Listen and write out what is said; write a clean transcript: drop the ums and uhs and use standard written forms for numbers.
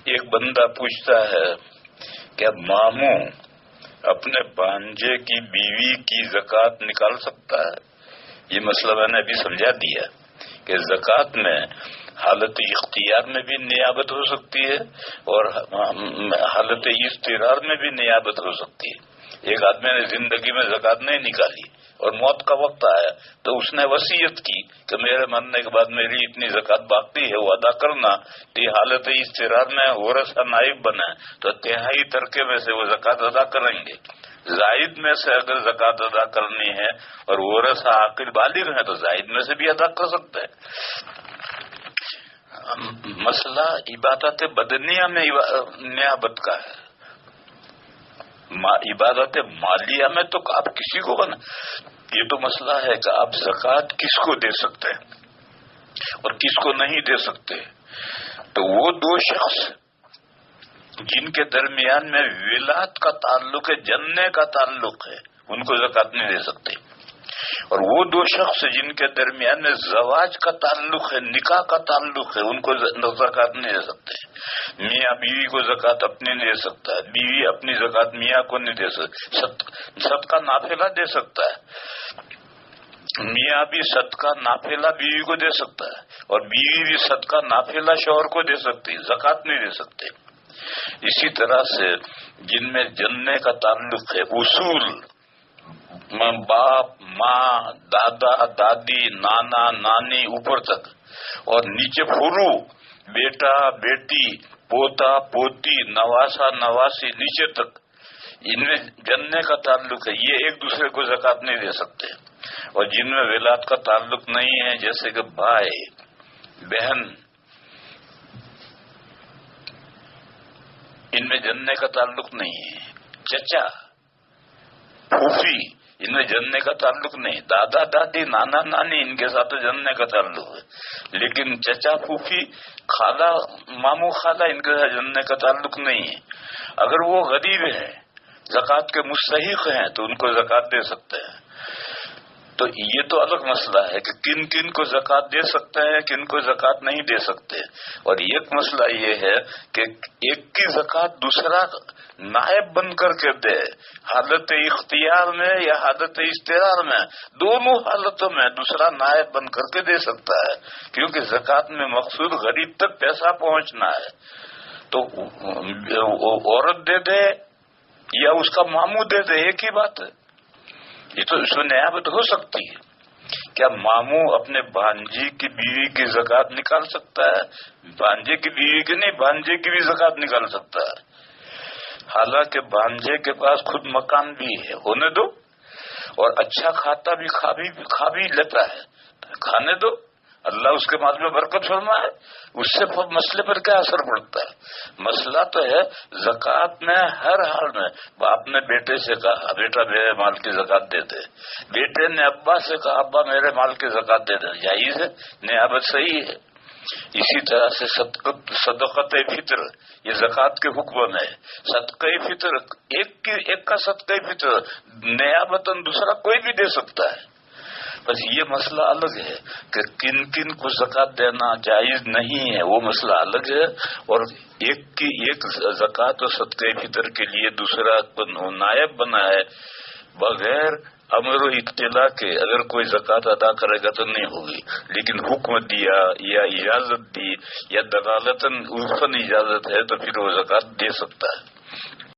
ایک بندہ پوچھتا ہے کیا ماموں اپنے بھانجے کی بیوی کی زکوٰۃ نکال سکتا ہے؟ یہ مسئلہ میں نے ابھی سمجھا دیا کہ زکوٰۃ میں حالت اختیار میں بھی نیابت ہو سکتی ہے اور حالت اضطرار میں بھی نیابت ہو سکتی ہے۔ ایک آدمی نے زندگی میں زکوٰۃ نہیں نکالی اور موت کا وقت آیا تو اس نے وصیت کی کہ میرے مرنے کے بعد میری اتنی زکوٰۃ باقی ہے وہ ادا کرنا، تو حالت اضطرار میں ورثہ نائب بنے تو تہائی ترکے میں سے وہ زکوٰۃ ادا کریں گے۔ زائد میں سے اگر زکوٰۃ ادا کرنی ہے اور ورثہ عاقل بالغ ہیں تو زائد میں سے بھی ادا کر سکتے ہیں۔ مسئلہ عبادت بدنیہ میں نیابت کا ہے، عبادت مالیہ میں تو آپ کسی کو بنا، یہ تو مسئلہ ہے کہ آپ زکوٰۃ کس کو دے سکتے ہیں اور کس کو نہیں دے سکتے۔ تو وہ دو شخص جن کے درمیان میں ولادت کا تعلق ہے، جننے کا تعلق ہے، ان کو زکوٰۃ نہیں دے سکتے، اور وہ دو شخص جن کے درمیان میں زواج کا تعلق ہے، نکاح کا تعلق ہے، ان کو زکوٰۃ نہیں دے سکتے۔ میاں بیوی کو زکوٰۃ اپنی نہیں دے سکتا ہے، بیوی اپنی زکوٰۃ میاں کو نہیں دے سکتی، صدقہ نافلہ دے سکتا ہے، میاں بھی صدقہ نافلہ بیوی کو دے سکتا ہے اور بیوی بھی صدقہ نافلہ شوہر کو دے سکتی، زکوٰۃ نہیں دے سکتے۔ اسی طرح سے جن میں جننے کا تعلق ہے، اصول باپ ماں دادا دادی نانا نانی اوپر تک، اور نیچے فرو بیٹا بیٹی پوتا پوتی نواسا نواسی نیچے تک، ان میں جننے کا تعلق ہے، یہ ایک دوسرے کو زکوٰۃ نہیں دے سکتے۔ اور جن میں ولادت کا تعلق نہیں ہے جیسے کہ بھائی بہن، ان میں جننے کا تعلق نہیں ہے، چچا پھوپھی ان میں جننے کا تعلق نہیں، دادا دادی نانا نانی ان کے ساتھ جننے کا تعلق ہے، لیکن چچا پھوپھی خالہ ماموں خالہ ان کے ساتھ جننے کا تعلق نہیں ہے۔ اگر وہ غریب ہیں زکوٰۃ کے مستحق ہیں تو ان کو زکوٰۃ دے سکتے ہیں۔ تو یہ تو الگ مسئلہ ہے کہ کن کن کو زکوٰۃ دے سکتے ہیں، کن کو زکوٰۃ نہیں دے سکتے۔ اور ایک مسئلہ یہ ہے کہ ایک کی زکوٰۃ دوسرا نائب بن کر کے دے، حالت اختیار میں یا حالت اضطرار میں، دونوں حالتوں میں دوسرا نائب بن کر کے دے سکتا ہے، کیونکہ زکوٰۃ میں مقصود غریب تک پیسہ پہنچنا ہے۔ تو عورت دے دے یا اس کا ماموں دے دے، ایک ہی بات ہے، یہ تو اس میں نیابت ہو سکتی ہے۔ کیا ماموں اپنے بھانجی کی بیوی کی زکوٰۃ نکال سکتا ہے؟ بھانجے کی بیوی کی نہیں، بھانجے کی بھی زکوٰۃ نکال سکتا ہے، حالانکہ بھانجے کے پاس خود مکان بھی ہے، ہونے دو، اور اچھا کھاتا بھی کھا بھی لیتا ہے، کھانے دو، اللہ اس کے مال میں برکت فرمائے، اس سے مسئلے پر کیا اثر پڑتا ہے؟ مسئلہ تو ہے زکوٰۃ میں ہر حال میں، باپ نے بیٹے سے کہا بیٹا میرے مال کی زکوٰۃ دے دے، بیٹے نے ابا سے کہا ابا میرے مال کی زکوٰۃ دے دے، جائز ہے، نیابت صحیح ہے۔ اسی طرح سے صدقۃ فطر یہ زکوٰۃ کے حکم میں ہے، صدقہ فطر ایک کا صدقہ فطر نیابتاً دوسرا کوئی بھی دے سکتا ہے، بس یہ مسئلہ الگ ہے کہ کن کن کو زکوٰۃ دینا جائز نہیں ہے، وہ مسئلہ الگ ہے۔ اور ایک کی ایک زکوٰۃ اور صدقہ فطر کے لیے دوسرا نائب بنا ہے، بغیر امر و اطلاع کے اگر کوئی زکوٰۃ ادا کرے گا تو نہیں ہوگی، لیکن حکم دیا یا اجازت دی یا دلالتاً عرفاً اجازت ہے تو پھر وہ زکوٰۃ دے سکتا ہے۔